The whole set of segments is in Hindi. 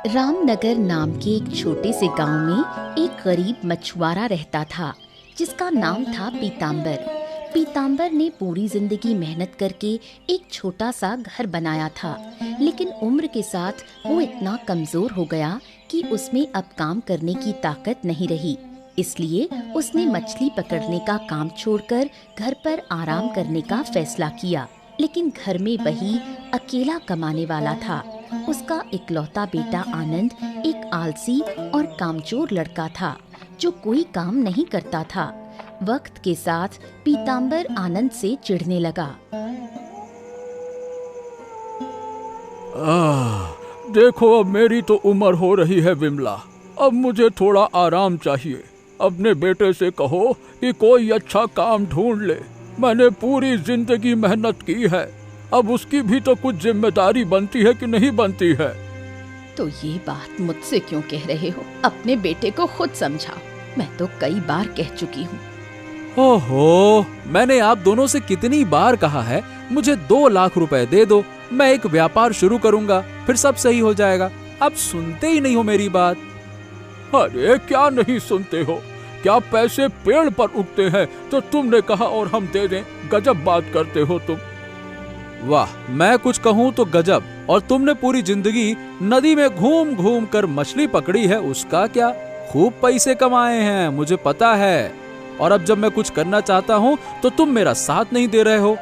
रामनगर नाम के एक छोटे से गांव में एक गरीब मछुआरा रहता था जिसका नाम था पीताम्बर। पीताम्बर ने पूरी जिंदगी मेहनत करके एक छोटा सा घर बनाया था, लेकिन उम्र के साथ वो इतना कमजोर हो गया कि उसमें अब काम करने की ताकत नहीं रही। इसलिए उसने मछली पकड़ने का काम छोड़कर घर पर आराम करने का फैसला किया। लेकिन घर में वही अकेला कमाने वाला था। उसका इकलौता बेटा आनंद एक आलसी और कामचोर लड़का था जो कोई काम नहीं करता था। वक्त के साथ पीताम्बर आनंद से चिढ़ने लगा। देखो, अब मेरी तो उम्र हो रही है विमला, अब मुझे थोड़ा आराम चाहिए। अपने बेटे से कहो कि कोई अच्छा काम ढूंढ ले। मैंने पूरी जिंदगी मेहनत की है, अब उसकी भी तो कुछ जिम्मेदारी बनती है कि नहीं बनती है। तो ये बात मुझसे क्यों कह रहे हो? अपने बेटे को खुद समझाओ, मैं तो कई बार कह चुकी हूँ। ओहो, मैंने आप दोनों से कितनी बार कहा है, मुझे 2 लाख रुपए दे दो, मैं एक व्यापार शुरू करूंगा, फिर सब सही हो जाएगा। आप सुनते ही नहीं हो मेरी बात। अरे क्या नहीं सुनते हो? क्या पैसे पेड़ पर उगते हैं तो तुमने कहा और हम दे दें? गजब बात करते हो तुम। वाह, मैं कुछ कहूँ तो गजब, और तुमने पूरी जिंदगी नदी में घूम घूम कर मछली पकड़ी है, उसका क्या? खूब पैसे कमाए हैं, मुझे पता है। और अब जब मैं कुछ करना चाहता हूँ तो तुम मेरा साथ नहीं दे रहे हो।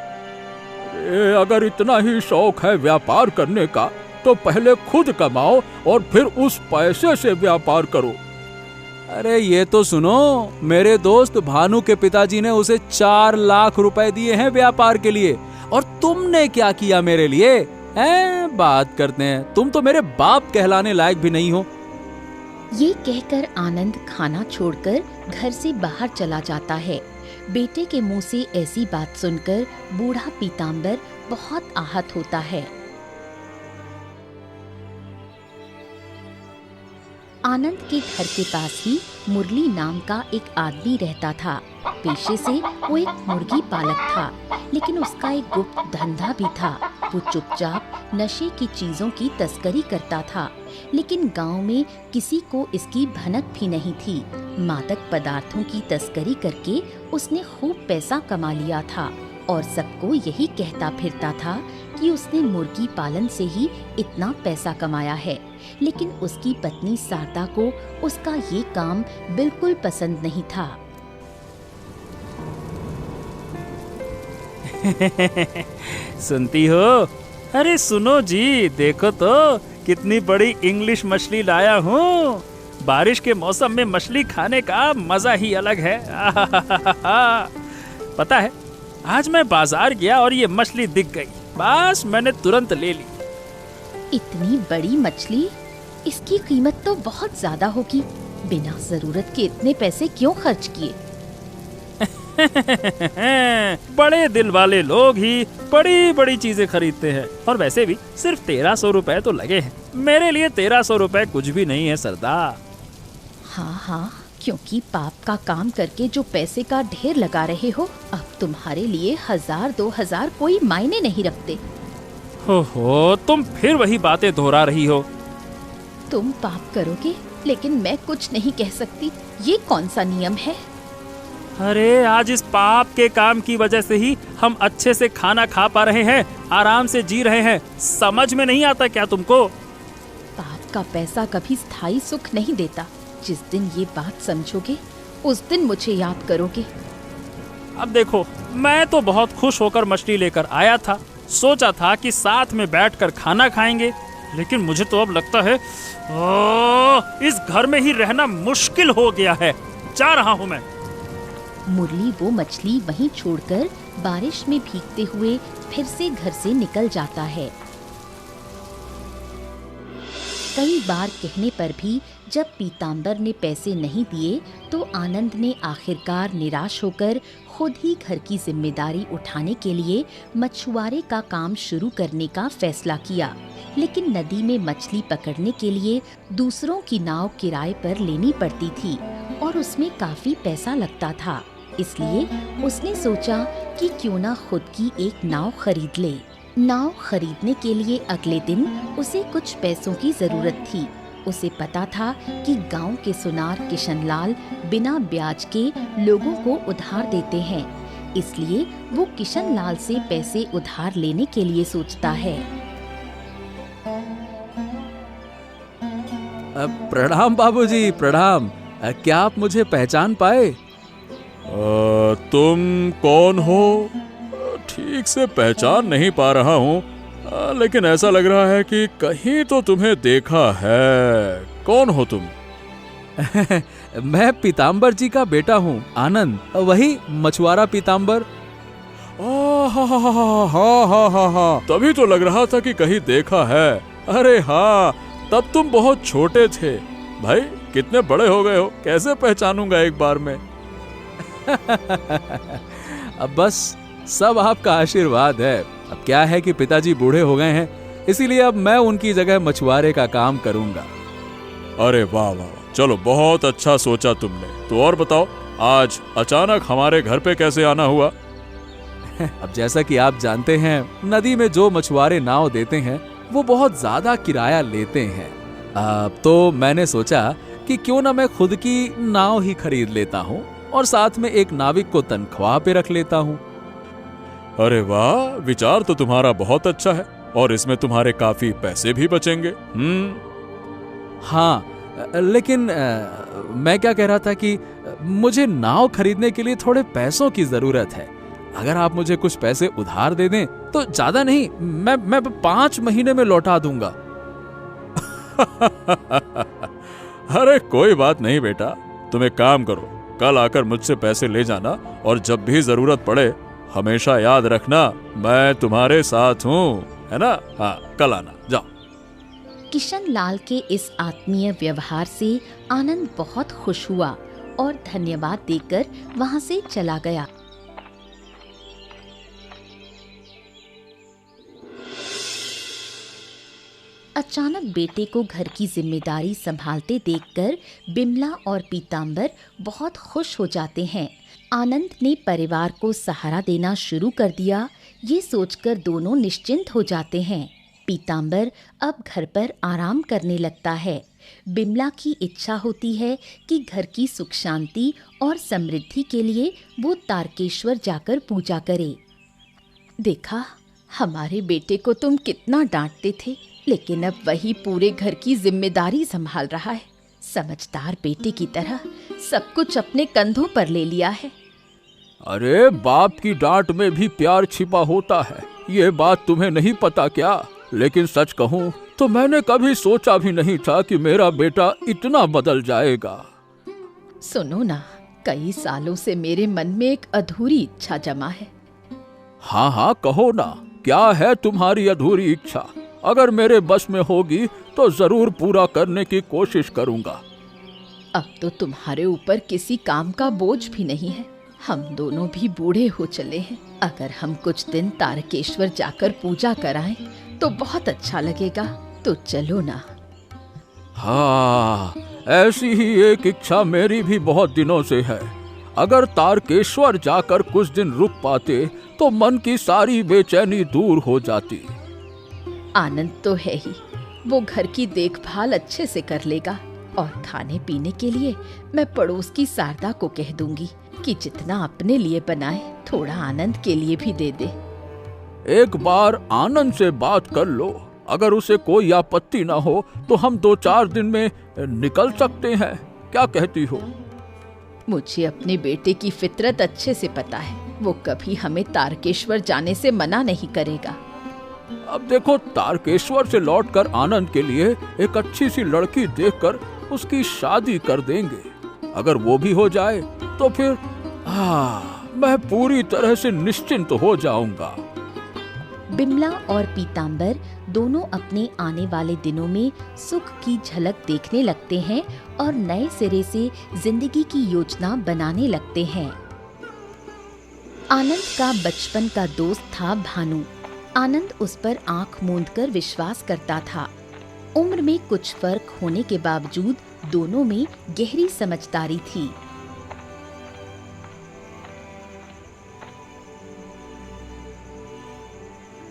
अगर इतना ही शौक है व्यापार करने का तो पहले खुद कमाओ और फिर उस पैसे से व्यापार करो। अरे ये तो सुनो, मेरे दोस्त भानु के पिताजी ने उसे 4 लाख रुपए दिए हैं व्यापार के लिए, और तुमने क्या किया मेरे लिए? हैं, बात करते हैं, तुम तो मेरे बाप कहलाने लायक भी नहीं हो। ये कहकर आनंद खाना छोड़कर घर से बाहर चला जाता है। बेटे के मुंह से ऐसी बात सुनकर बूढ़ा पीताम्बर बहुत आहत होता है। आनंद के घर के पास ही मुरली नाम का एक आदमी रहता था। पेशे से वो एक मुर्गी पालक था, लेकिन उसका एक गुप्त धंधा भी था। वो चुपचाप नशे की चीजों की तस्करी करता था, लेकिन गांव में किसी को इसकी भनक भी नहीं थी। मादक पदार्थों की तस्करी करके उसने खूब पैसा कमा लिया था और सबको यही कहता फिरता था कि उसने मुर्गी पालन से ही इतना पैसा कमाया है। लेकिन उसकी पत्नी शारदा को उसका ये काम बिल्कुल पसंद नहीं था। सुनती हो? अरे सुनो जी, देखो तो कितनी बड़ी इंग्लिश मछली लाया हूँ। बारिश के मौसम में मछली खाने का मजा ही अलग है। पता है, आज मैं बाजार गया और ये मछली दिख गई, बस मैंने तुरंत ले ली। इतनी बड़ी मछली? इसकी कीमत तो बहुत ज्यादा होगी। बिना जरूरत के इतने पैसे क्यों खर्च किए? बड़े दिल वाले लोग ही बड़ी बड़ी चीजें खरीदते हैं, और वैसे भी सिर्फ 1300 रुपए तो लगे हैं। मेरे लिए 1300 रुपए कुछ भी नहीं है सरदार। हाँ, क्योंकि पाप का काम करके जो पैसे का ढेर लगा रहे हो, अब तुम्हारे लिए 1000-2000 कोई मायने नहीं रखते। हो, तुम फिर वही बातें दोहरा रही हो। तुम पाप करोगे लेकिन मैं कुछ नहीं कह सकती, ये कौन सा नियम है? अरे आज इस पाप के काम की वजह से ही हम अच्छे से खाना खा पा रहे हैं, आराम से जी रहे हैं। समझ में नहीं आता क्या तुमको? पाप का पैसा कभी स्थायी सुख नहीं देता। जिस दिन ये बात समझोगे उस दिन मुझे याद करोगे। अब देखो, मैं तो बहुत खुश होकर मछली लेकर आया था, सोचा था कि साथ में बैठकर खाना खाएंगे, लेकिन मुझे तो अब लगता है इस घर में ही रहना मुश्किल हो गया है। जा रहा हूँ मैं। मुरली वो मछली वहीं छोड़कर बारिश में भीगते हुए फिर से घर से निकल जाता है। कई बार कहने पर भी जब पीताम्बर ने पैसे नहीं दिए तो आनंद ने आखिरकार निराश होकर खुद ही घर की जिम्मेदारी उठाने के लिए मछुआरे का काम शुरू करने का फैसला किया। लेकिन नदी में मछली पकड़ने के लिए दूसरों की नाव किराए पर लेनी पड़ती थी और उसमें काफी पैसा लगता था। इसलिए उसने सोचा कि क्यों ना खुद की एक नाव खरीद ले। नाव खरीदने के लिए अगले दिन उसे कुछ पैसों की जरूरत थी। उसे पता था कि गांव के सुनार किशनलाल बिना ब्याज के लोगों को उधार देते हैं, इसलिए वो किशनलाल से पैसे उधार लेने के लिए सोचता है। प्रणाम बाबूजी, प्रणाम। क्या आप मुझे पहचान पाए? तुम कौन हो? ठीक से पहचान नहीं पा रहा हूँ, लेकिन ऐसा लग रहा है कि कहीं तो तुम्हें देखा है। कौन हो तुम? मैं पीताम्बर जी का बेटा हूँ, आनंद, वही मछुआरा पीताम्बर। हाँ, तभी तो लग रहा था कि कहीं देखा है। अरे हाँ, तब तुम बहुत छोटे थे। भाई कितने बड़े हो गए हो, कैसे पहचानूंगा एक बार में। अब बस सब आपका आशीर्वाद है। अब क्या है कि पिताजी बूढ़े हो गए हैं, इसीलिए अब मैं उनकी जगह मछुआरे का काम करूंगा। अरे वाह वाह, चलो बहुत अच्छा सोचा तुमने। तो और बताओ, आज अचानक हमारे घर पे कैसे आना हुआ? अब जैसा कि आप जानते हैं, नदी में जो मछुआरे नाव देते हैं वो बहुत ज्यादा किराया लेते हैं। अब तो मैंने सोचा कि क्यों ना मैं खुद की नाव ही खरीद लेता हूँ और साथ में एक नाविक को तनख्वाह पे रख लेता हूँ। अरे वाह, विचार तो तुम्हारा बहुत अच्छा है और इसमें तुम्हारे काफी पैसे भी बचेंगे। हाँ, लेकिन मैं क्या कह रहा था कि मुझे नाव खरीदने के लिए थोड़े पैसों की जरूरत है। अगर आप मुझे कुछ पैसे उधार दे दें तो ज्यादा नहीं, मैं 5 महीने में लौटा दूंगा। अरे कोई बात नहीं बेटा, तुम एक काम करो, कल आकर मुझसे पैसे ले जाना और जब भी जरूरत पड़े हमेशा याद रखना मैं तुम्हारे साथ हूँ, है ना? हाँ, कल आना, जाओ। किशनलाल के इस आत्मीय व्यवहार से आनंद बहुत खुश हुआ और धन्यवाद देकर वहां से चला गया। अचानक बेटे को घर की जिम्मेदारी संभालते देखकर बिमला और पीताम्बर बहुत खुश हो जाते हैं। आनंद ने परिवार को सहारा देना शुरू कर दिया, ये सोचकर दोनों निश्चिंत हो जाते हैं। पीताम्बर अब घर पर आराम करने लगता है। बिमला की इच्छा होती है कि घर की सुख शांति और समृद्धि के लिए वो तारकेश्वर जाकर पूजा करे। देखा, हमारे बेटे को तुम कितना डांटते थे, लेकिन अब वही पूरे घर की जिम्मेदारी संभाल रहा है। समझदार बेटे की तरह सब कुछ अपने कंधों पर ले लिया है। अरे बाप की डांट में भी प्यार छिपा होता है, ये बात तुम्हें नहीं पता क्या? लेकिन सच कहूँ तो मैंने कभी सोचा भी नहीं था कि मेरा बेटा इतना बदल जाएगा। सुनो ना, कई सालों से मेरे मन में एक अधूरी इच्छा जमा है। हाँ हाँ, कहो ना, क्या है तुम्हारी अधूरी इच्छा? अगर मेरे बस में होगी तो जरूर पूरा करने की कोशिश करूंगा। अब तो तुम्हारे ऊपर किसी काम का बोझ भी नहीं है। हम दोनों भी बूढ़े हो चले हैं। अगर हम कुछ दिन तारकेश्वर जाकर पूजा कराएं तो बहुत अच्छा लगेगा। तो चलो ना। हाँ, ऐसी ही एक इच्छा मेरी भी बहुत दिनों से है। अगर तारकेश्वर जाकर कुछ दिन रुक पाते तो मन की सारी बेचैनी दूर हो जाती। आनंद तो है ही, वो घर की देखभाल अच्छे से कर लेगा और खाने पीने के लिए मैं पड़ोस की शारदा को कह दूंगी कि जितना अपने लिए बनाए थोड़ा आनंद के लिए भी दे दे। एक बार आनंद से बात कर लो, अगर उसे कोई आपत्ति ना हो तो हम 2-4 दिन में निकल सकते हैं। क्या कहती हो? मुझे अपने बेटे की फितरत अच्छे से पता है, वो कभी हमें तारकेश्वर जाने से मना नहीं करेगा। अब देखो, तारकेश्वर से लौटकर आनंद के लिए एक अच्छी सी लड़की देखकर उसकी शादी कर देंगे। अगर वो भी हो जाए तो फिर मैं पूरी तरह से निश्चिंत हो जाऊंगा। बिमला और पीताम्बर दोनों अपने आने वाले दिनों में सुख की झलक देखने लगते हैं और नए सिरे से जिंदगी की योजना बनाने लगते हैं। आनंद का बचपन का दोस्त था भानु। आनंद उस पर आंख मूंदकर विश्वास करता था। उम्र में कुछ फर्क होने के बावजूद दोनों में गहरी समझदारी थी।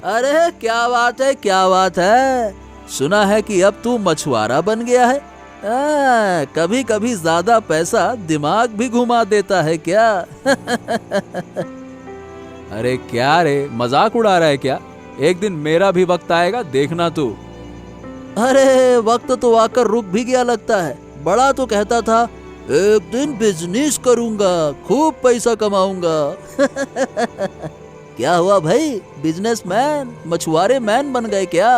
अरे क्या बात है, क्या बात है? सुना है कि अब तू मछुआरा बन गया है। कभी कभी ज्यादा पैसा दिमाग भी घुमा देता है क्या? अरे क्या रे, मजाक उड़ा रहा है क्या? एक दिन मेरा भी वक्त आएगा, देखना तू। अरे वक्त तो आकर रुक भी गया लगता है। बड़ा तो कहता था एक दिन बिजनेस करूंगा, खूब पैसा कमाऊंगा। क्या हुआ भाई, बिजनेसमैन, मछुआरे मैन बन गए क्या?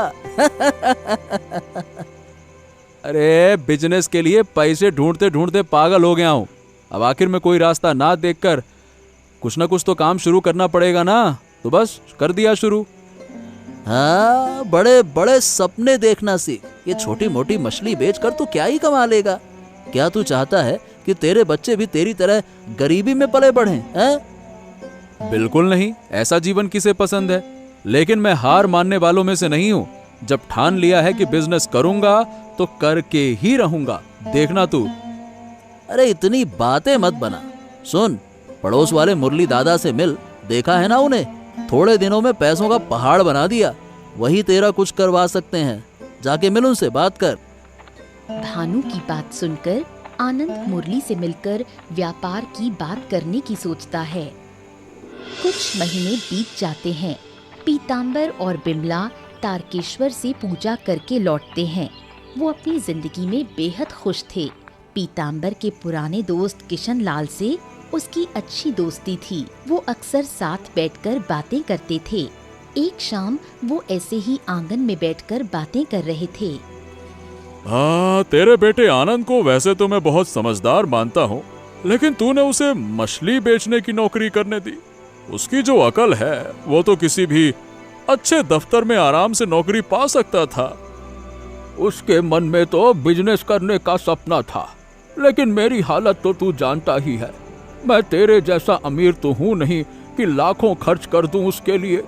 अरे बिजनेस के लिए पैसे ढूंढते ढूंढते पागल हो गया हूं। अब आखिर में कोई रास्ता ना देखकर कुछ ना कुछ तो काम शुरू करना पड़ेगा ना, तो बस कर दिया शुरू। हाँ, बड़े बड़े सपने देखना सीख। ये छोटी मोटी मछली बेचकर तू क्या ही कमा लेगा? क्या तू चाहता है कि तेरे बच्चे भी तेरी तरह गरीबी में पले बढ़े हैं? बिल्कुल नहीं, ऐसा जीवन किसे पसंद है। लेकिन मैं हार मानने वालों में से नहीं हूँ। जब ठान लिया है कि बिजनेस करूंगा तो करके ही रहूंगा, देखना तू। अरे इतनी बातें मत बना। सुन, पड़ोस वाले मुरली दादा से मिल, देखा है ना उन्हें, थोड़े दिनों में पैसों का पहाड़ बना दिया। वही तेरा कुछ करवा सकते हैं, जाके मिल उनसे, बात कर। भानु की बात सुनकर आनंद मुरली से मिलकर व्यापार की बात करने की सोचता है। कुछ महीने बीत जाते हैं। पीतांबर और बिमला तारकेश्वर से पूजा करके लौटते हैं। वो अपनी जिंदगी में बेहद खुश थे। पीतांबर के पुराने दोस्त किशन लाल से उसकी अच्छी दोस्ती थी। वो अक्सर साथ बैठकर बातें करते थे। एक शाम वो ऐसे ही आंगन में बैठकर बातें कर रहे थे। तेरे बेटे आनंद को वैसे तो मैं बहुत समझदार मानता हूँ, लेकिन तूने उसे मछली बेचने की नौकरी करने दी। उसकी जो अकल है वो तो किसी भी अच्छे दफ्तर में आराम से नौकरी पा सकता था। उसके मन में तो बिजनेस करने का सपना था, लेकिन मेरी हालत तो तू जानता ही है। मैं तेरे जैसा अमीर तो हूं नहीं कि लाखों खर्च कर दूं उसके लिए।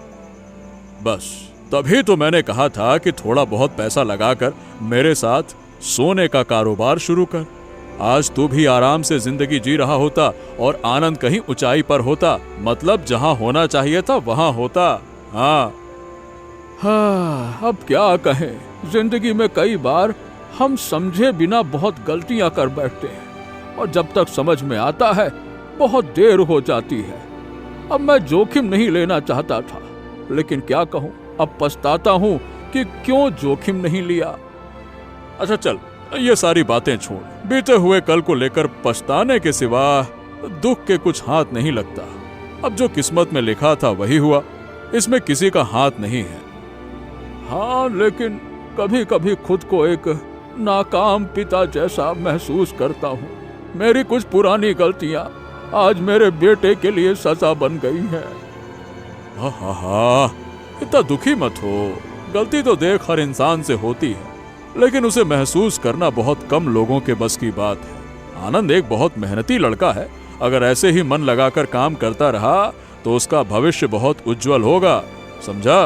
बस तभी तो मैंने कहा था कि थोड़ा बहुत पैसा लगाकर मेरे साथ सोने का कारोबार शुरू कर। आज तू भी आराम से जिंदगी जी रहा होता और आनंद कहीं ऊंचाई पर होता, मतलब जहां होना चाहिए था वहां होता। हाँ, अब क्या कहें, जिंदगी में कई बार हम समझे बिना बहुत गलतियां कर बैठते हैं और जब तक समझ में आता है बहुत देर हो जाती है। अब मैं जोखिम नहीं लेना चाहता था, लेकिन क्या कहूं, अब पछताता हूं कि क्यों जोखिम नहीं लिया। अच्छा चल, ये सारी बातें छोड़। बीते हुए कल को लेकर पछताने के सिवा दुख के कुछ हाथ नहीं लगता। अब जो किस्मत में लिखा था वही हुआ, इसमें किसी का हाथ नहीं है। हाँ, लेकिन कभी कभी खुद को एक नाकाम पिता जैसा महसूस करता हूँ। मेरी कुछ पुरानी गलतियां आज मेरे बेटे के लिए सजा बन गई है। इतना दुखी मत हो। गलती तो देख हर इंसान से होती है, लेकिन उसे महसूस करना बहुत कम लोगों के बस की बात है। आनंद एक बहुत मेहनती लड़का है। अगर ऐसे ही मन लगाकर काम करता रहा तो उसका भविष्य बहुत उज्जवल होगा, समझा?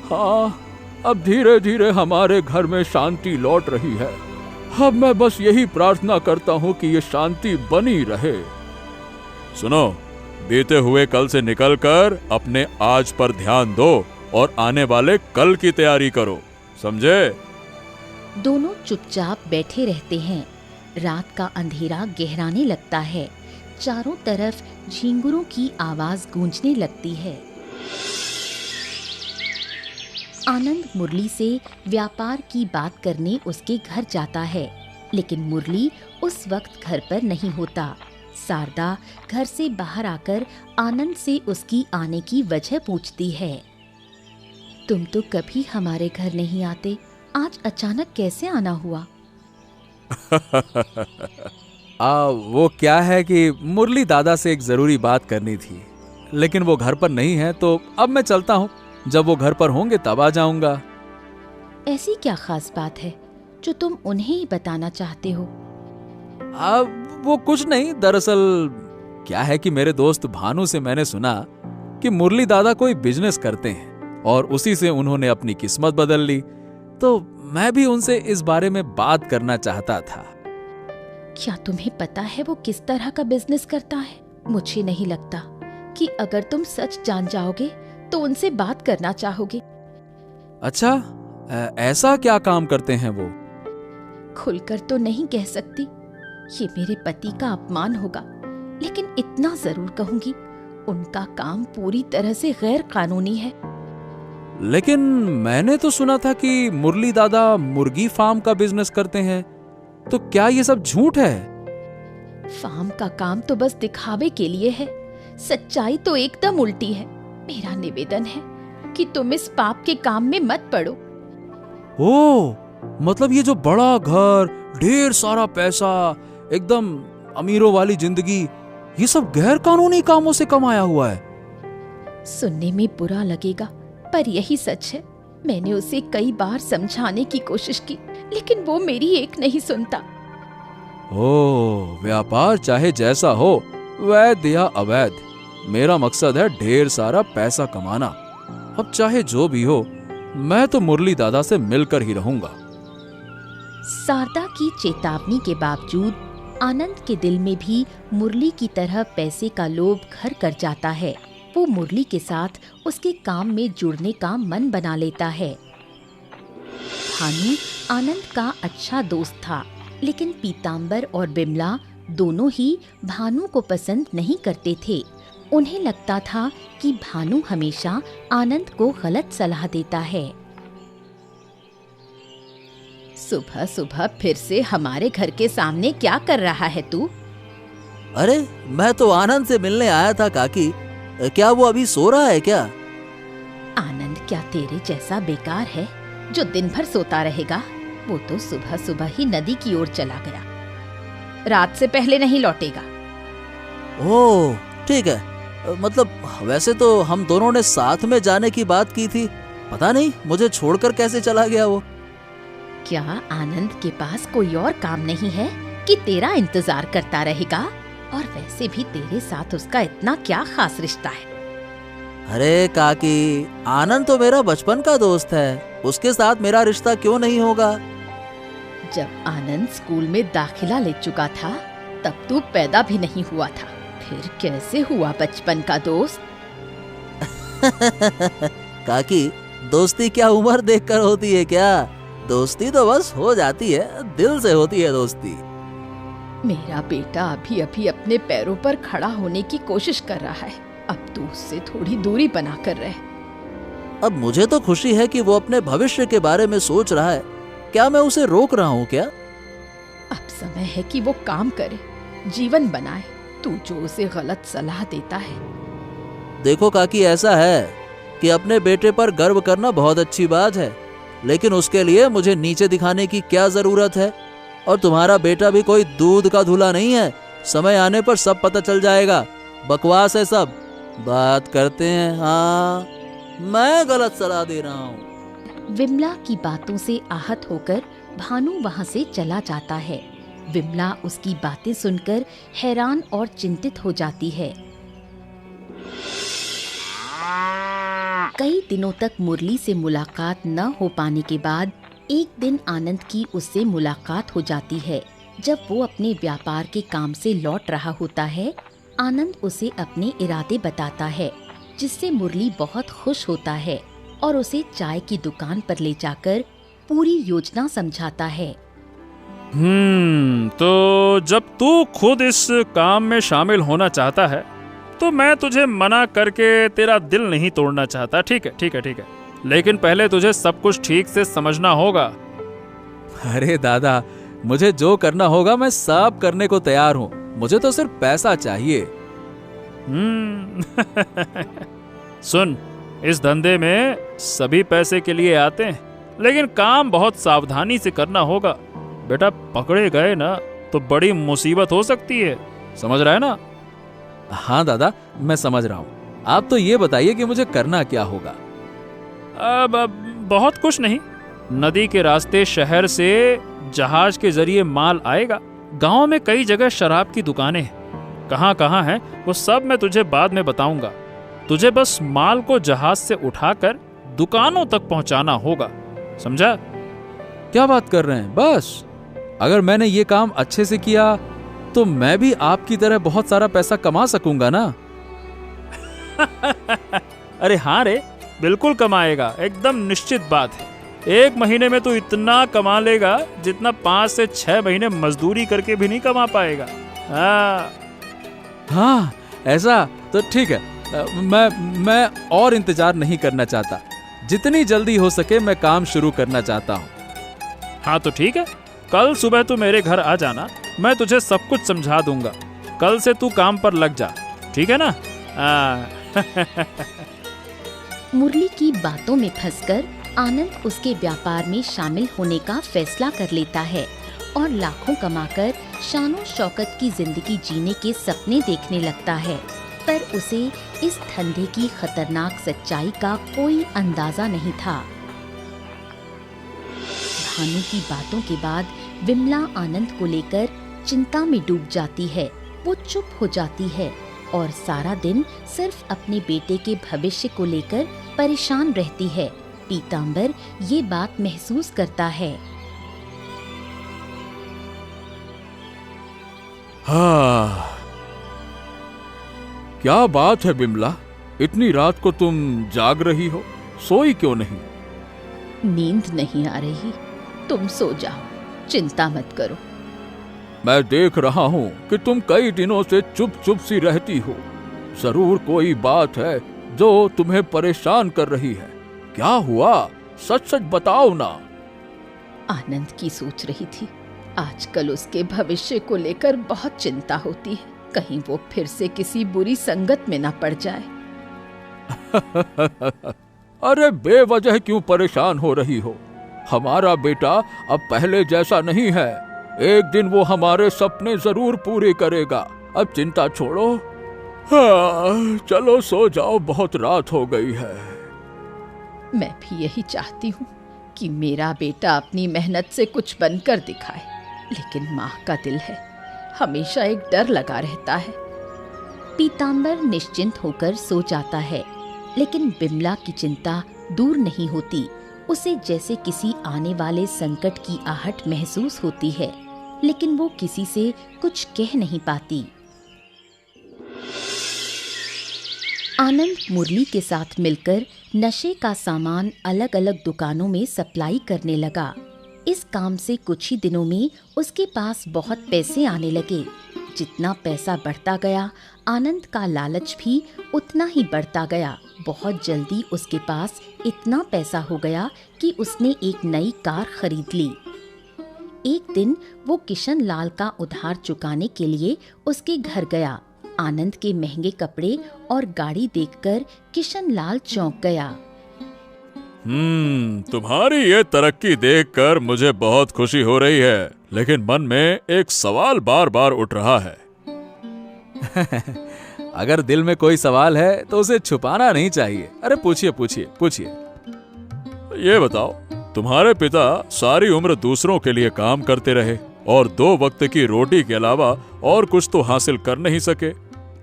हाँ, अब धीरे धीरे हमारे घर में शांति लौट रही है। अब मैं बस यही प्रार्थना करता हूँ कि ये शांति बनी रहे। सुनो, बीते हुए कल से निकलकर अपने आज पर ध्यान दो और आने वाले कल की तैयारी करो, समझे? दोनों चुपचाप बैठे रहते हैं। रात का अंधेरा गहराने लगता है। चारों तरफ झींगुरों की आवाज गूंजने लगती है। आनंद मुरली से व्यापार की बात करने उसके घर जाता है, लेकिन मुरली उस वक्त घर पर नहीं होता। शारदा घर से बाहर आकर आनंद से उसकी आने की वजह पूछती है। तुम तो कभी हमारे घर नहीं आते, आज अचानक कैसे आना हुआ? वो क्या है कि मुरली दादा से एक जरूरी बात करनी थी, लेकिन वो घर पर नहीं है, तो अब मैं चलता हूँ। जब वो घर पर होंगे तब आ जाऊंगा। ऐसी क्या खास बात है जो तुम उन्हें ही बताना चाहते हो? वो कुछ नहीं, दरअसल क्या है कि मेरे दोस्त भानु से मैंने सुना कि मुरली दादा कोई बिजनेस करते हैं और उसी से उन्होंने अपनी किस्मत बदल ली, तो मैं भी उनसे इस बारे में बात करना चाहता था। क्या तुम्हें पता है वो किस तरह का बिजनेस करता है? मुझे नहीं लगता कि अगर तुम सच जान जाओगे तो उनसे बात करना चाहोगे। अच्छा, ऐसा क्या काम करते हैं वो? खुलकर तो नहीं कह सकती, ये मेरे पति का अपमान होगा, लेकिन इतना जरूर कहूंगी, उनका काम पूरी तरह से गैर कानूनी है। लेकिन मैंने तो सुना था कि मुरली दादा मुर्गी फार्म का बिजनेस करते हैं, तो क्या ये सब झूठ है? फार्म का काम तो बस दिखावे के लिए है, सच्चाई तो एकदम उल्टी है। मेरा निवेदन है कि तुम इस पाप के काम में मत पड़ो। ओह, मतलब ये जो बड़ा घर, ढेर सारा पैसा, एकदम अमीरों वाली जिंदगी, ये सब गैर कानूनी कामों से कमाया हुआ है। सुनने में बुरा लगेगा, पर यही सच है। मैंने उसे कई बार समझाने की कोशिश की, लेकिन वो मेरी एक नहीं सुनता। ओह, व्यापार चाहे जैसा हो, वैध या अवैध, मेरा मकसद है ढेर सारा पैसा कमाना। अब चाहे जो भी हो, मैं तो मुरली दादा से मिलकर ही रहूंगा। शारदा की चेतावनी के बावजूद आनंद के दिल में भी मुरली की तरह पैसे का लोभ घर कर जाता है। वो मुरली के साथ उसके काम में जुड़ने का मन बना लेता है। भानु आनंद का अच्छा दोस्त था, लेकिन पीतांबर और बिमला दोनों ही भानु को पसंद नहीं करते थे। उन्हें लगता था कि भानु हमेशा आनंद को गलत सलाह देता है। सुबह सुबह फिर से हमारे घर के सामने क्या कर रहा है तू? अरे, मैं तो आनंद से मिलने आया था काकी। क्या वो अभी सो रहा है क्या? आनंद क्या तेरे जैसा बेकार है जो दिन भर सोता रहेगा? वो तो सुबह सुबह ही नदी की ओर चला गया, रात से पहले नहीं लौटेगा। ओह, ठीक है। मतलब वैसे तो हम दोनों ने साथ में जाने की बात की थी, पता नहीं मुझे छोड़कर कैसे चला गया वो। क्या आनंद के पास कोई और काम नहीं है कि तेरा इंतजार करता रहेगा? और वैसे भी तेरे साथ उसका इतना क्या खास रिश्ता है? अरे काकी, आनंद तो मेरा बचपन का दोस्त है, उसके साथ मेरा रिश्ता क्यों नहीं होगा? जब आनंद स्कूल में दाखिला ले चुका था तब तू पैदा भी नहीं हुआ था, फिर कैसे हुआ बचपन का दोस्त? काकी, दोस्ती क्या उम्र देखकर होती है क्या? दोस्ती तो बस हो जाती है, दिल से होती है दोस्ती। मेरा बेटा अभी अभी अपने पैरों पर खड़ा होने की कोशिश कर रहा है, अब तू उससे थोड़ी दूरी बना कर रहे। अब मुझे तो खुशी है कि वो अपने भविष्य के बारे में सोच रहा है, क्या मैं उसे रोक रहा हूँ क्या? अब समय है कि वो काम करे, जीवन बनाए, तू जो उसे गलत सलाह देता है। देखो काकी, ऐसा है कि अपने बेटे पर गर्व करना बहुत अच्छी बात है, लेकिन उसके लिए मुझे नीचे दिखाने की क्या जरूरत है? और तुम्हारा बेटा भी कोई दूध का धुला नहीं है, समय आने पर सब पता चल जाएगा। बकवास है सब, बात करते हैं। हाँ, मैं गलत सलाह दे रहा हूँ। विमला की बातों से आहत होकर भानु वहाँ से चला जाता है। विमला उसकी बातें सुनकर हैरान और चिंतित हो जाती है। कई दिनों तक मुरली से मुलाकात न हो पाने के बाद एक दिन आनंद की उससे मुलाकात हो जाती है। जब वो अपने व्यापार के काम से लौट रहा होता है, आनंद उसे अपने इरादे बताता है, जिससे मुरली बहुत खुश होता है और उसे चाय की दुकान पर ले जाकर पूरी योजना समझाता है। तो जब तू खुद इस काम में शामिल होना चाहता है तो मैं तुझे मना करके तेरा दिल नहीं तोड़ना चाहता। ठीक है, ठीक है, ठीक है, लेकिन पहले तुझे सब कुछ ठीक से समझना होगा। अरे दादा, मुझे जो करना होगा मैं सब करने को तैयार हूँ, मुझे तो सिर्फ पैसा चाहिए। सुन, इस धंधे में सभी पैसे के लिए आते हैं, लेकिन काम बहुत सावधानी से करना होगा। बेटा, पकड़े गए ना तो बड़ी मुसीबत हो सकती है, समझ रहा है ना? हाँ दादा, मैं समझ रहा हूँ। आप तो ये बताइए कि मुझे करना क्या होगा? अब बहुत कुछ नहीं। नदी के रास्ते शहर से जहाज के जरिए माल आएगा। गांव में कई जगह शराब की दुकानें हैं, कहाँ कहाँ हैं वो सब मैं तुझे बाद में बताऊंगा। तुझे बस माल को जहाज से उठाकर दुकानों तक पहुंचाना होगा, समझा? क्या बात कर रहे हैं? बस अगर मैंने ये काम अच्छे से किया तो मैं भी आपकी तरह बहुत सारा पैसा कमा सकूंगा ना? अरे हाँ रे, बिल्कुल कमाएगा, एकदम निश्चित बात है। 1 महीने में तो इतना कमा लेगा जितना 5 से 6 महीने मजदूरी करके भी नहीं कमा पाएगा। हाँ हाँ, ऐसा तो ठीक है। मैं और इंतजार नहीं करना चाहता। जितनी जल्दी हो सके मैं काम शुरू करना चाहता हूँ। हाँ तो ठीक है, कल सुबह तू मेरे घर आ जाना, मैं तुझे सब कुछ समझा दूंगा। कल से तू काम पर लग जा, ठीक है ना? मुरली की बातों में फंसकर आनंद उसके व्यापार में शामिल होने का फैसला कर लेता है और लाखों कमाकर शानो शौकत की जिंदगी जीने के सपने देखने लगता है। पर उसे इस धंधे की खतरनाक सच्चाई का कोई अंदाजा नहीं था। भानु की बातों के बाद विमला आनंद को लेकर चिंता में डूब जाती है। वो चुप हो जाती है और सारा दिन सिर्फ अपने बेटे के भविष्य को लेकर परेशान रहती है। पीताम्बर ये बात महसूस करता है। हाँ, क्या बात है विमला, इतनी रात को तुम जाग रही हो, सोई क्यों नहीं? नींद नहीं आ रही, तुम सो जाओ, चिंता मत करो। मैं देख रहा हूँ कि तुम कई दिनों से चुप चुप सी रहती हो। जरूर कोई बात है जो तुम्हें परेशान कर रही है। क्या हुआ, सच सच बताओ ना। आनंद की सोच रही थी। आजकल उसके भविष्य को लेकर बहुत चिंता होती है, कहीं वो फिर से किसी बुरी संगत में ना पड़ जाए। अरे बेवजह क्यों परेशान हो रही हो? हमारा बेटा अब पहले जैसा नहीं है। एक दिन वो हमारे सपने जरूर पूरे करेगा। अब चिंता छोड़ो। हाँ, चलो सो जाओ, बहुत रात हो गई है। मैं भी यही चाहती हूँ कि मेरा बेटा अपनी मेहनत से कुछ बनकर दिखाए, लेकिन माँ का दिल है, हमेशा एक डर लगा रहता है। पीताम्बर निश्चिंत होकर सो जाता है, लेकिन बिमला की चिंता दूर नहीं होती। उसे जैसे किसी आने वाले संकट की आहट महसूस होती है, लेकिन वो किसी से कुछ कह नहीं पाती। आनंद मुरली के साथ मिलकर नशे का सामान अलग अलग दुकानों में सप्लाई करने लगा। इस काम से कुछ ही दिनों में उसके पास बहुत पैसे आने लगे। जितना पैसा बढ़ता गया, आनंद का लालच भी उतना ही बढ़ता गया। बहुत जल्दी उसके पास इतना पैसा हो गया कि उसने एक नई कार खरीद ली। एक दिन वो किशन लाल का उधार चुकाने के लिए उसके घर गया। आनंद के महंगे कपड़े और गाड़ी देखकर किशन लाल चौंक गया। तुम्हारी ये तरक्की देखकर मुझे बहुत खुशी हो रही है, लेकिन मन में एक सवाल बार बार उठ रहा है। अगर दिल में कोई सवाल है तो उसे छुपाना नहीं चाहिए। अरे पूछिए पूछिए पूछिए। ये बताओ, तुम्हारे पिता सारी उम्र दूसरों के लिए काम करते रहे और 2 वक्त की रोटी के अलावा और कुछ तो हासिल कर नहीं सके,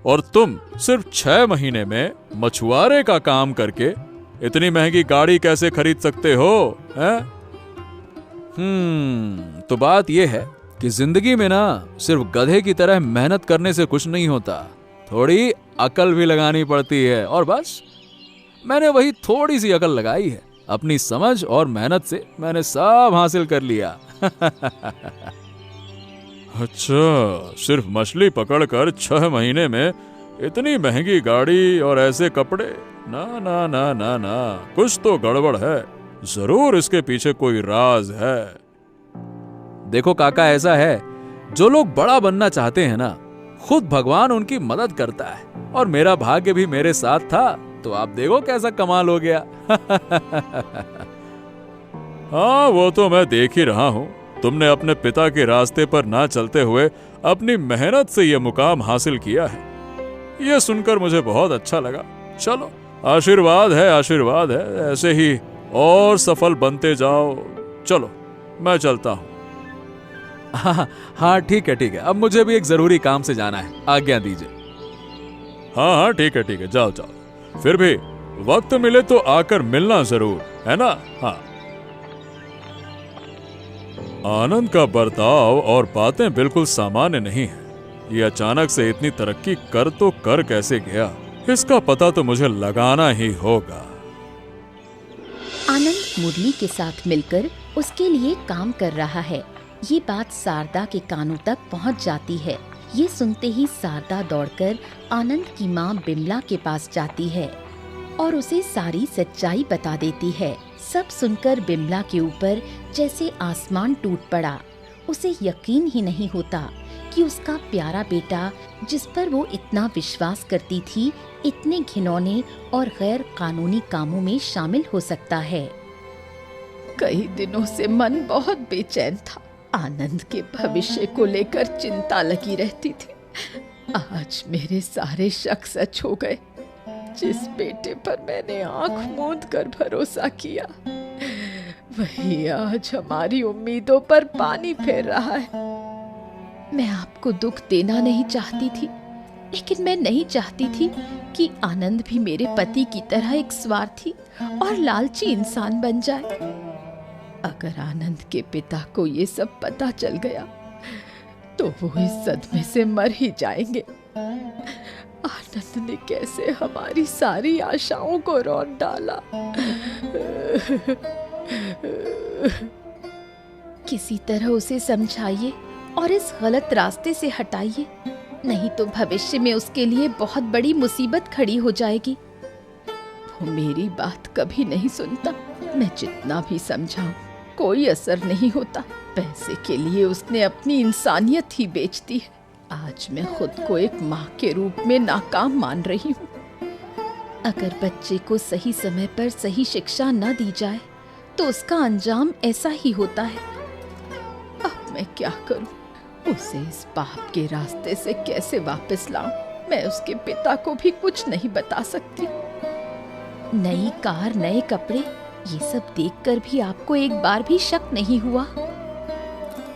और तुम सिर्फ 6 महीने में मछुआरे का काम करके इतनी महंगी गाड़ी कैसे खरीद सकते हो? तो बात यह है कि जिंदगी में ना सिर्फ गधे की तरह मेहनत करने से कुछ नहीं होता, थोड़ी अकल भी लगानी पड़ती है। और बस मैंने वही थोड़ी सी अकल लगाई है। अपनी समझ और मेहनत से मैंने सब हासिल कर लिया। अच्छा, सिर्फ मछली पकड़कर 6 महीने में इतनी महंगी गाड़ी और ऐसे कपड़े? ना ना ना ना ना, कुछ तो गड़बड़ है। जरूर इसके पीछे कोई राज है। देखो काका, ऐसा है, जो लोग बड़ा बनना चाहते हैं ना, खुद भगवान उनकी मदद करता है। और मेरा भाग्य भी मेरे साथ था, तो आप देखो कैसा कमाल हो गया। हाँ, वो तो मैं देख ही रहा हूँ। तुमने अपने पिता के रास्ते पर ना चलते हुए अपनी मेहनत से ये मुकाम हासिल किया है। ये सुनकर मुझे बहुत अच्छा लगा। चलो, आशीर्वाद है, आशीर्वाद है। ऐसे ही और सफल बनते जाओ। चलो, मैं चलता हूँ। हाँ ठीक है ठीक है, अब मुझे भी एक जरूरी काम से जाना है, आज्ञा दीजिए। हाँ हाँ ठीक है ठीक है, जाओ जाओ। फिर भी वक्त मिले तो आकर मिलना जरूर, है ना? हाँ। आनंद का बर्ताव और बातें बिल्कुल सामान्य नहीं है। ये अचानक से इतनी तरक्की कर कैसे गया, इसका पता तो मुझे लगाना ही होगा। आनंद एक मुरली के साथ मिलकर उसके लिए काम कर रहा है। ये बात शारदा के कानों तक पहुंच जाती है। ये सुनते ही शारदा दौड़कर आनंद की माँ बिमला के पास जाती है और उसे सारी सच्चाई बता देती है। सब सुनकर बिमला के ऊपर जैसे आसमान टूट पड़ा। उसे यकीन ही नहीं होता कि उसका प्यारा बेटा, जिस पर वो इतना विश्वास करती थी, इतने घिनौने और गैर कानूनी कामों में शामिल हो सकता है। कई दिनों से मन बहुत बेचैन था। आनंद के भविष्य को लेकर चिंता लगी रहती थी। आज मेरे सारे शक सच हो गए। जिस बेटे पर मैंने आंख मूंद कर भरोसा किया, वही आज हमारी उम्मीदों पर पानी फेर रहा है। मैं आपको दुख देना नहीं चाहती थी, लेकिन मैं नहीं चाहती थी कि आनंद भी मेरे पति की तरह एक स्वार्थी और लालची इंसान बन जाए। अगर आनंद के पिता को ये सब पता चल गया तो वो इस सदमे से मर ही जाएंगे। आनंद ने कैसे हमारी सारी आशाओं को रौंद डाला। किसी तरह उसे समझाइए और इस गलत रास्ते से हटाइए, नहीं तो भविष्य में उसके लिए बहुत बड़ी मुसीबत खड़ी हो जाएगी। वो मेरी बात कभी नहीं सुनता। मैं जितना भी समझाऊं कोई असर नहीं होता। पैसे के लिए उसने अपनी इंसानियत ही बेच दी है। आज मैं खुद को एक माँ के रूप में नाकाम मान रही हूँ। अगर बच्चे को सही समय पर सही शिक्षा न दी जाए तो उसका अंजाम ऐसा ही होता है। अब मैं क्या करूं? उसे इस पाप के रास्ते से कैसे वापस लाऊं? मैं उसके पिता को भी कुछ नहीं बता सकती। नई कार, नए कपड़े, ये सब देखकर भी आपको एक बार भी शक नहीं हुआ?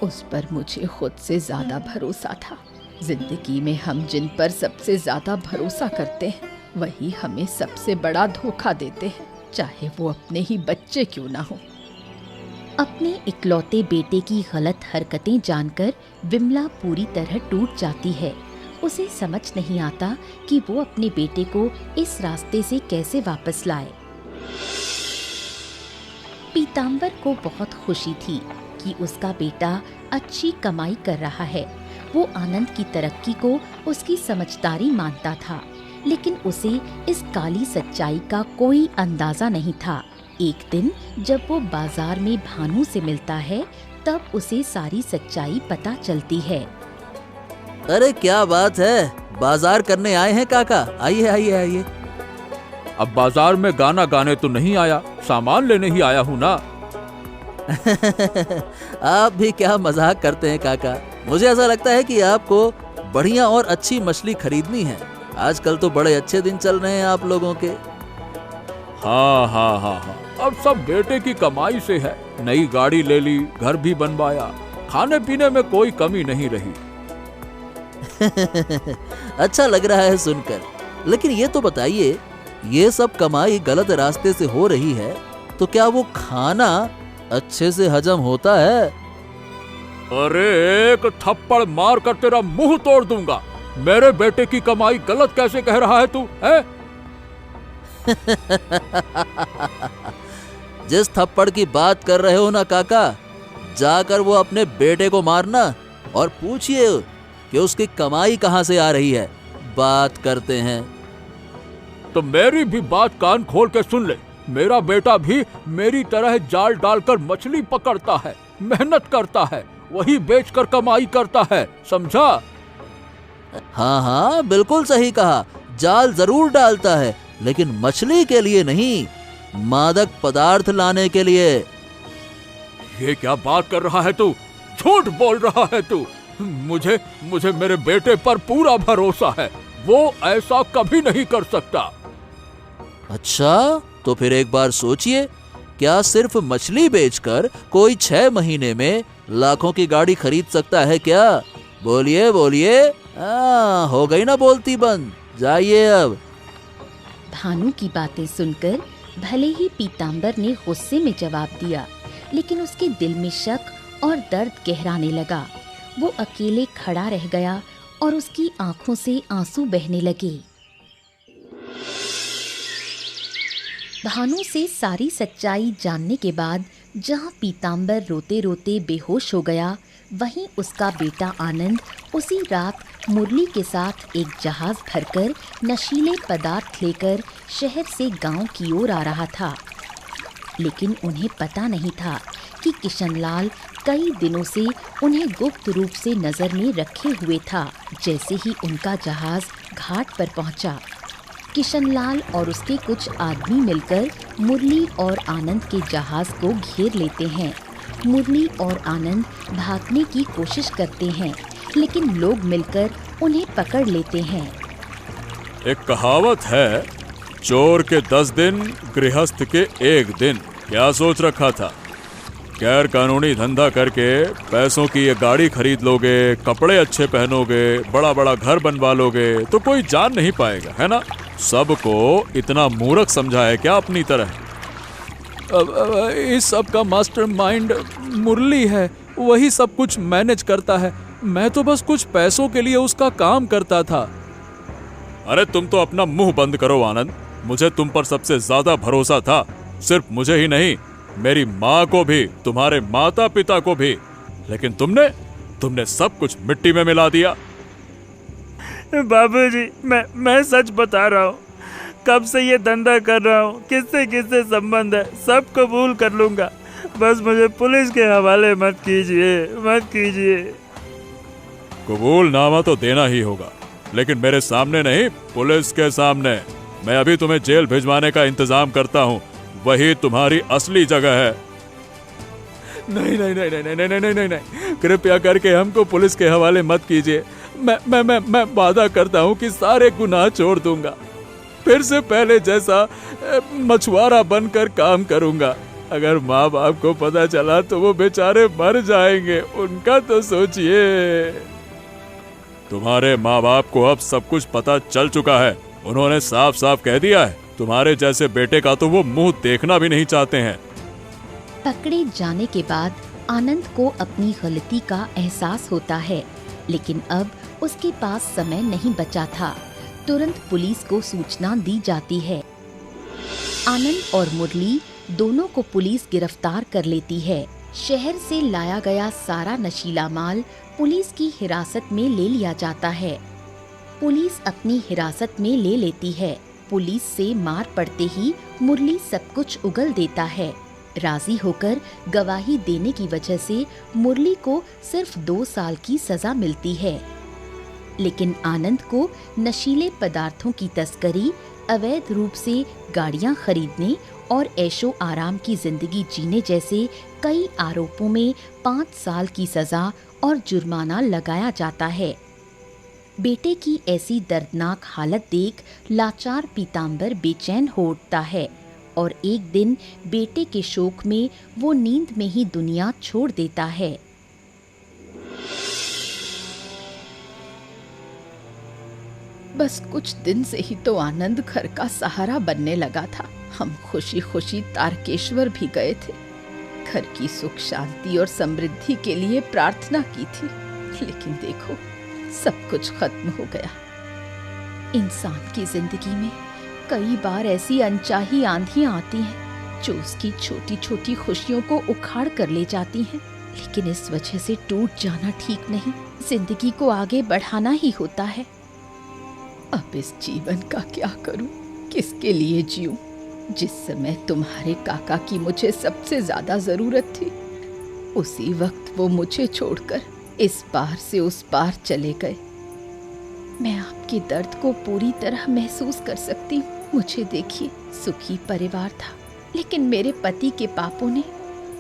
उस पर मुझे खुद से ज्यादा भरोसा था। जिंदगी में हम जिन पर सबसे ज्यादा भरोसा करते हैं, वही हमें सबसे बड़ा धोखा देते हैं, चाहे वो अपने ही बच्चे क्यों ना हो। अपने इकलौते बेटे की गलत हरकतें जानकर विमला पूरी तरह टूट जाती है। उसे समझ नहीं आता कि वो अपने बेटे को इस रास्ते से कैसे वापस लाए। पीतांबर को बहुत खुशी थी कि उसका बेटा अच्छी कमाई कर रहा है। वो आनंद की तरक्की को उसकी समझदारी मानता था, लेकिन उसे इस काली सच्चाई का कोई अंदाजा नहीं था। एक दिन जब वो बाजार में भानु से मिलता है, तब उसे सारी सच्चाई पता चलती है। अरे क्या बात है, बाजार करने आए हैं काका? आइए आइए आइए। अब बाजार में गाना गाने तो नहीं आया, सामान लेने ही आया हूँ ना। आप भी क्या मजाक करते हैं काका। मुझे ऐसा लगता है कि आपको बढ़िया और अच्छी मछली खरीदनी है। आजकल तो बड़े अच्छे दिन चल रहे हैं आप लोगों के। हाँ हाँ हाँ हाँ, अब सब बेटे की कमाई से है। नई गाड़ी ले ली, घर भी बनवाया, खाने पीने में कोई कमी नहीं रही। अच्छा लग रहा है सुनकर। लेकिन ये तो बताइए, ये सब कमाई गलत रास्ते से हो रही है तो क्या वो खाना अच्छे से हजम होता है? अरे एक थप्पड़ मार कर तेरा मुंह तोड़ दूंगा। मेरे बेटे की कमाई गलत कैसे कह रहा है तू, है? जिस थप्पड़ की बात कर रहे हो ना काका, जाकर वो अपने बेटे को मारना और पूछिए कि उसकी कमाई कहाँ से आ रही है। बात करते हैं। तो मेरी भी बात कान खोल के सुन ले। मेरा बेटा भी मेरी तरह जाल डालकर मछली पकड़ता है, मेहनत करता है, वही बेचकर कमाई करता है, समझा? हाँ हाँ, बिल्कुल सही कहा। जाल जरूर डालता है, लेकिन मछली के लिए नहीं, मादक पदार्थ लाने के लिए। ये क्या बात कर रहा है तू? झूठ बोल रहा है तू। मुझे मेरे बेटे पर पूरा भरोसा है। वो ऐसा कभी नहीं कर सकता। अच्छा, तो फिर एक बार सोचिए, क्या सिर्फ मछली बेचकर कोई 6 महीने में लाखों की गाड़ी खरीद सकता है क्या? बोलिए बोलिए। हो गई ना बोलती बंद। जाइए अब। भानु की बातें सुनकर भले ही पीतांबर ने गुस्से में जवाब दिया, लेकिन उसके दिल में शक और दर्द गहराने लगा। वो अकेले खड़ा रह गया और उसकी आंखों से आंसू बहने लगे। भानु से सारी सच्चाई जानने के बाद जहाँ पीताम्बर रोते रोते बेहोश हो गया, वहीं उसका बेटा आनंद उसी रात मुरली के साथ एक जहाज भरकर नशीले पदार्थ लेकर शहर से गांव की ओर आ रहा था। लेकिन उन्हें पता नहीं था कि किशनलाल कई दिनों से उन्हें गुप्त रूप से नज़र में रखे हुए था। जैसे ही उनका जहाज घाट पर पहुंचा, किशनलाल और उसके कुछ आदमी मिलकर मुरली और आनंद के जहाज को घेर लेते हैं। मुरली और आनंद भागने की कोशिश करते हैं, लेकिन लोग मिलकर उन्हें पकड़ लेते हैं। एक कहावत है, चोर के 10 दिन, गृहस्थ के 1 दिन। क्या सोच रखा था? गैर कानूनी धंधा करके पैसों की ये गाड़ी खरीद लोगे, कपड़े अच्छे पहनोगे, बड़ा बड़ा घर बनवा लोगे तो कोई जान नहीं पाएगा, है ना? सबको इतना मूर्ख समझा है क्या अपनी तरह? इस सब का मास्टरमाइंड मुरली है, वही सब कुछ मैनेज करता है। मैं तो बस कुछ पैसों के लिए उसका काम करता था। अरे तुम तो अपना मुंह बंद करो आनंद। मुझे तुम पर सबसे ज्यादा भरोसा था। सिर्फ मुझे ही नहीं, मेरी माँ को भी, तुम्हारे माता पिता को भी। लेकिन तुमने सब कुछ मिट्टी में मिला दिया। बाबूजी, मैं सच बता रहा हूँ। कब से ये धंधा कर रहा हूँ, किससे किससे संबंध है, सब कबूल कर लूँगा। बस मुझे पुलिस के हवाले मत कीजिए। कबूलनामा तो देना ही होगा, लेकिन मेरे सामने नहीं, पुलिस के सामने। मैं अभी तुम्हें जेल भिजवाने का इंतजाम करता हूँ। वही तुम्हारी असली जगह है। नहीं, कृपया करके हमको पुलिस के हवाले मत कीजिए। मैं वादा करता हूँ कि सारे गुनाह छोड़ दूंगा। फिर से पहले जैसा मछुआरा बनकर काम करूंगा। अगर माँ बाप को पता चला तो वो बेचारे मर जाएंगे। उनका तो सोचिए। तुम्हारे माँ बाप को अब सब कुछ पता चल चुका है। उन्होंने साफ साफ कह दिया है, तुम्हारे जैसे बेटे का तो वो मुंह देखना भी नहीं चाहते हैं। पकड़े जाने के बाद आनंद को अपनी गलती का एहसास होता है, लेकिन अब उसके पास समय नहीं बचा था। तुरंत पुलिस को सूचना दी जाती है। आनंद और मुरली दोनों को पुलिस गिरफ्तार कर लेती है। शहर से लाया गया सारा नशीला माल पुलिस की हिरासत में ले लिया जाता है। पुलिस अपनी हिरासत में ले लेती है। पुलिस से मार पड़ते ही मुरली सब कुछ उगल देता है। राजी होकर गवाही देने की वजह से मुरली को सिर्फ 2 साल की सजा मिलती है। लेकिन आनंद को नशीले पदार्थों की तस्करी, अवैध रूप से गाड़ियां खरीदने और ऐशो आराम की जिंदगी जीने जैसे कई आरोपों में 5 साल की सजा और जुर्माना लगाया जाता है। बेटे की ऐसी दर्दनाक हालत देख लाचार पीताम्बर बेचैन हो उठता है और एक दिन बेटे के शोक में वो नींद में ही दुनिया छोड़ देता है। बस कुछ दिन से ही तो आनंद घर का सहारा बनने लगा था। हम खुशी खुशी तारकेश्वर भी गए थे। घर की सुख शांति और समृद्धि के लिए प्रार्थना की थी। लेकिन देखो, सब कुछ खत्म हो गया। इंसान की जिंदगी में कई बार ऐसी अनचाही आंधियां आती हैं जो उसकी छोटी छोटी खुशियों को उखाड़ कर ले जाती हैं। लेकिन इस वजह से टूट जाना ठीक नहीं। जिंदगी को आगे बढ़ाना ही होता है। अब इस जीवन का क्या करूं? किसके लिए जीऊं? जिस समय तुम्हारे काका की मुझे सबसे ज्यादा जरूरत थी, उसी वक्त वो मुझे छोड़कर इस पार से उस पार चले गए। मैं आपके दर्द को पूरी तरह महसूस कर सकती हूँ। मुझे देखिए, सुखी परिवार था, लेकिन मेरे पति के पापों ने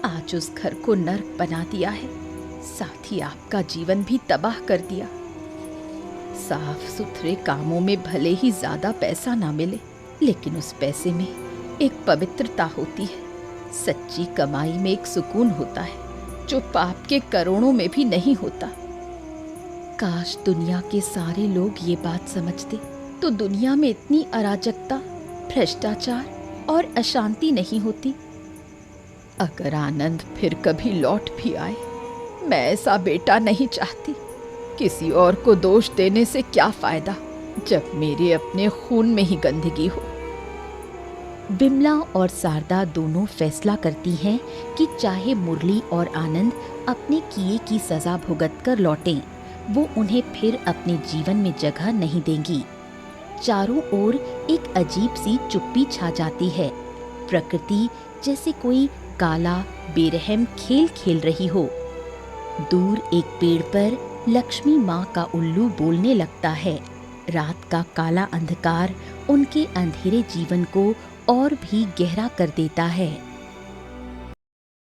आज उस घर को नर्क बना दिया है। साथ ही आपका जीवन भी तबाह कर दिया। साफ सुथरे कामों में भले ही ज्यादा पैसा ना मिले, लेकिन उस पैसे में एक पवित्रता होती है। सच्ची कमाई में एक सुकून होता है जो पाप के करोड़ों में भी नहीं होता। काश दुनिया के सारे लोग ये बात समझते तो दुनिया में इतनी अराजकता, भ्रष्टाचार और अशांति नहीं होती। अगर आनंद फिर कभी लौट भी आए, मैं ऐसा बेटा नहीं चाहती। किसी और को दोष देने से क्या फायदा जब मेरे अपने खून में ही गंदगी हो। विमला और शारदा दोनों फैसला करती हैं कि चाहे मुरली और आनंद अपने किए की सजा भुगत कर लौटें, वो उन्हें फिर अपने जीवन में जगह नहीं देंगी। चारों ओर एक अजीब सी चुप्पी छा जाती है। प्रकृति जैसे कोई काला बेरहम खेल खेल रही हो। दूर एक पेड़ पर लक्ष्मी माँ का उल्लू बोलने लगता है। रात का काला अंधकार उनके अंधेरे जीवन को और भी गहरा कर देता है।